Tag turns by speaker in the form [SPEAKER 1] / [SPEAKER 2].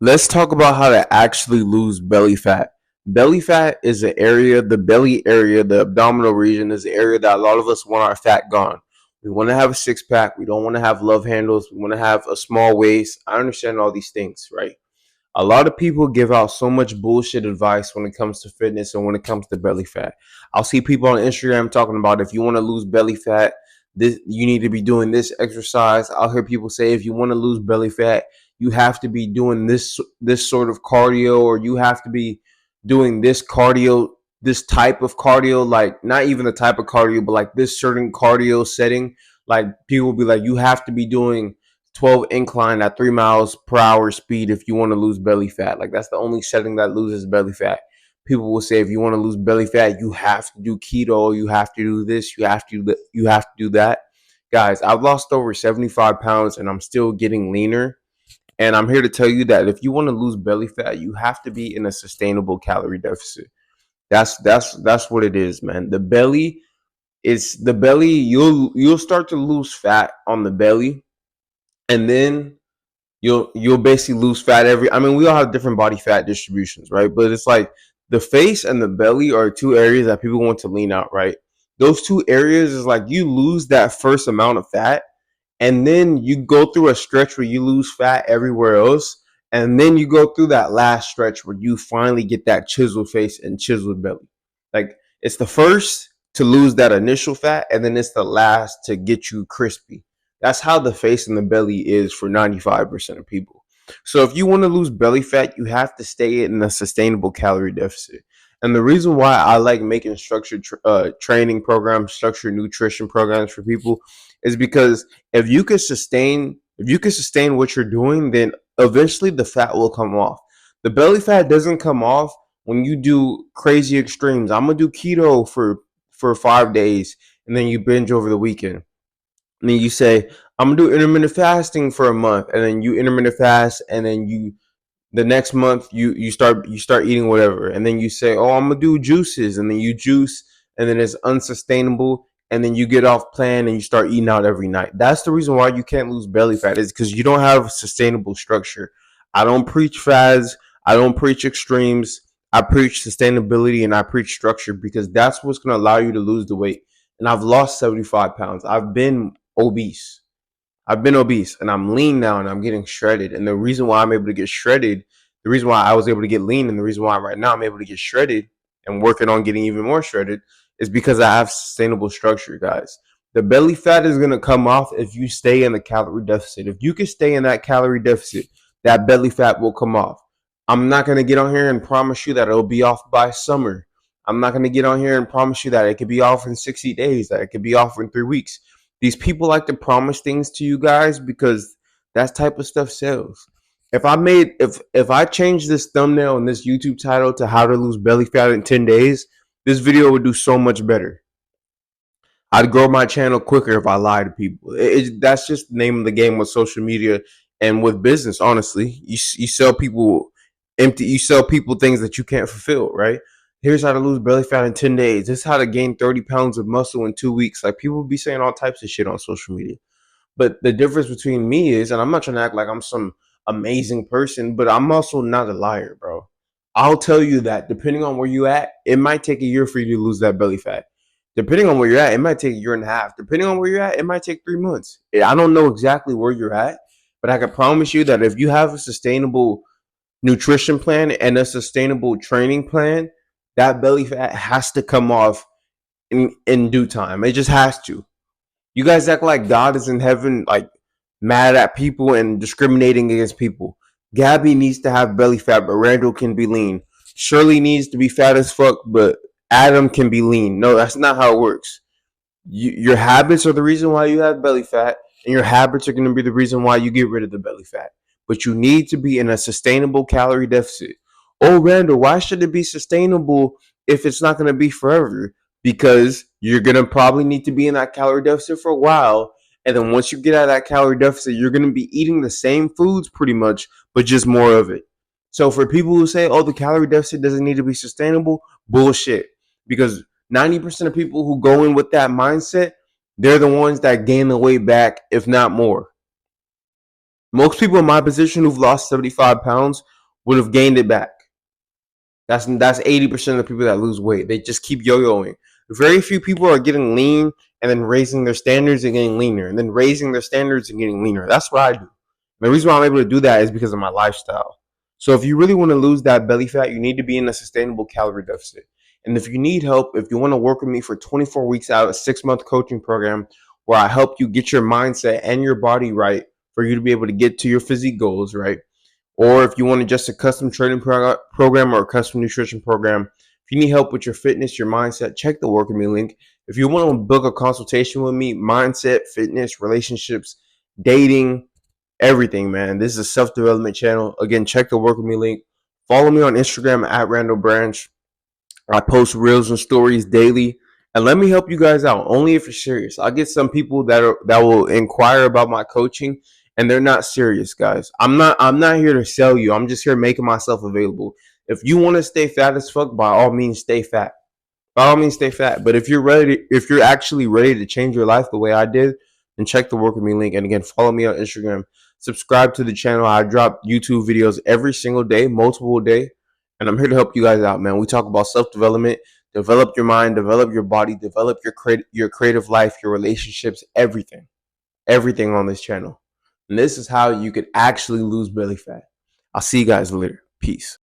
[SPEAKER 1] Let's talk about how to actually lose belly fat. Belly fat is an area, the belly area, the abdominal region is the area that a lot of us want our fat gone. We want to have a six pack. We don't want to have love handles. We want to have a small waist. I understand all these things, right? A lot of people give out so much bullshit advice when it comes to fitness and when it comes to belly fat. I'll see people on Instagram talking about if you want to lose belly fat, this you need to be doing this exercise. I'll hear people say if you want to lose belly fat, you have to be doing this sort of cardio, or you have to be doing this cardio, this type of cardio, like not even the type of cardio, but like this certain cardio setting. Like people will be like, you have to be doing 12 incline at 3 miles per hour speed if you want to lose belly fat. Like that's the only setting that loses belly fat. People will say if you want to lose belly fat, you have to do keto, you have to do this, you have to do that. Guys, I've lost over 75 pounds and I'm still getting leaner. And I'm here to tell you that if you want to lose belly fat, you have to be in a sustainable calorie deficit. That's what it is, man. The belly, you'll start to lose fat on the belly, and then you'll basically lose fat every. I mean, we all have different body fat distributions, right? But it's like the face and the belly are two areas that people want to lean out, right? Those two areas is like you lose that first amount of fat, and then you go through a stretch where you lose fat everywhere else, and then you go through that last stretch where you finally get that chiseled face and chiseled belly. Like it's the first to lose that initial fat, and then it's the last to get you crispy. That's how the face and the belly is for 95% of people. So if you want to lose belly fat, you have to stay in a sustainable calorie deficit. And the reason why I like making structured training programs, structured nutrition programs for people is because if you can sustain what you're doing, then eventually the fat will come off. The belly fat doesn't come off when you do crazy extremes. I'm gonna do keto for 5 days and then you binge over the weekend. And then you say, I'm gonna do intermittent fasting for a month, and then you intermittent fast, and then you the next month you start eating whatever, and then you say, oh, I'm gonna do juices, and then you juice, and then it's unsustainable, and then you get off plan and you start eating out every night. That's the reason why you can't lose belly fat, is because you don't have sustainable structure. I don't preach fads, I don't preach extremes, I preach sustainability and I preach structure, because that's what's going to allow you to lose the weight. And I've lost 75 pounds. I've been obese and I'm lean now and I'm getting shredded. And the reason why I'm able to get shredded, the reason why I was able to get lean, and the reason why right now I'm able to get shredded and working on getting even more shredded is because I have sustainable structure, guys. The belly fat is going to come off if you stay in the calorie deficit. If you can stay in that calorie deficit, that belly fat will come off. I'm not going to get on here and promise you that it'll be off by summer. I'm not going to get on here and promise you that it could be off in 60 days, that it could be off in 3 weeks. These people like to promise things to you guys because that type of stuff sells. If I change this thumbnail and this YouTube title to how to lose belly fat in 10 days, this video would do so much better. I'd grow my channel quicker if I lie to people. That's just the name of the game with social media and with business. Honestly, you sell people you sell people things that you can't fulfill. Right? Here's how to lose belly fat in 10 days. This is how to gain 30 pounds of muscle in 2 weeks. Like people be saying all types of shit on social media. But the difference between me is, and I'm not trying to act like I'm some amazing person, but I'm also not a liar, bro. I'll tell you that depending on where you at, it might take a year for you to lose that belly fat. Depending on where you're at, it might take a year and a half. Depending on where you're at, it might take 3 months. I don't know exactly where you're at, but I can promise you that if you have a sustainable nutrition plan and a sustainable training plan, that belly fat has to come off in due time. It just has to. You guys act like God is in heaven, like mad at people and discriminating against people. Gabby needs to have belly fat, but Randall can be lean. Shirley needs to be fat as fuck, but Adam can be lean. No, that's not how it works. Your habits are the reason why you have belly fat, and your habits are going to be the reason why you get rid of the belly fat. But you need to be in a sustainable calorie deficit. Oh, Randall, why should it be sustainable if it's not going to be forever? Because you're going to probably need to be in that calorie deficit for a while. And then once you get out of that calorie deficit, you're going to be eating the same foods pretty much, but just more of it. So for people who say, oh, the calorie deficit doesn't need to be sustainable, bullshit. Because 90% of people who go in with that mindset, they're the ones that gain the weight back, if not more. Most people in my position who've lost 75 pounds would have gained it back. That's 80% of the people that lose weight. They just keep yo-yoing. Very few people are getting lean and then raising their standards and getting leaner, and then raising their standards and getting leaner. That's what I do. The reason why I'm able to do that is because of my lifestyle. So if you really want to lose that belly fat, you need to be in a sustainable calorie deficit. And if you need help, if you want to work with me for 24 weeks out, a 6-month coaching program where I help you get your mindset and your body right for you to be able to get to your physique goals, right? Or if you want just a custom training program or a custom nutrition program, if you need help with your fitness, your mindset, check the Work With Me link. If you want to book a consultation with me, mindset, fitness, relationships, dating, everything, man. This is a self-development channel. Again, check the Work With Me link. Follow me on Instagram at Randall Branch. I post reels and stories daily. And let me help you guys out. Only if you're serious. I get some people that will inquire about my coaching and they're not serious, guys. I'm not here to sell you. I'm just here making myself available. If you want to stay fat as fuck, by all means stay fat. By all means stay fat. But if you're actually ready to change your life the way I did, then check the Work With Me link. And again, follow me on Instagram. Subscribe to the channel. I drop YouTube videos every single day, multiple day. And I'm here to help you guys out, man. We talk about self-development, develop your mind, develop your body, develop your creative life, your relationships, everything on this channel. And this is how you could actually lose belly fat. I'll see you guys later. Peace.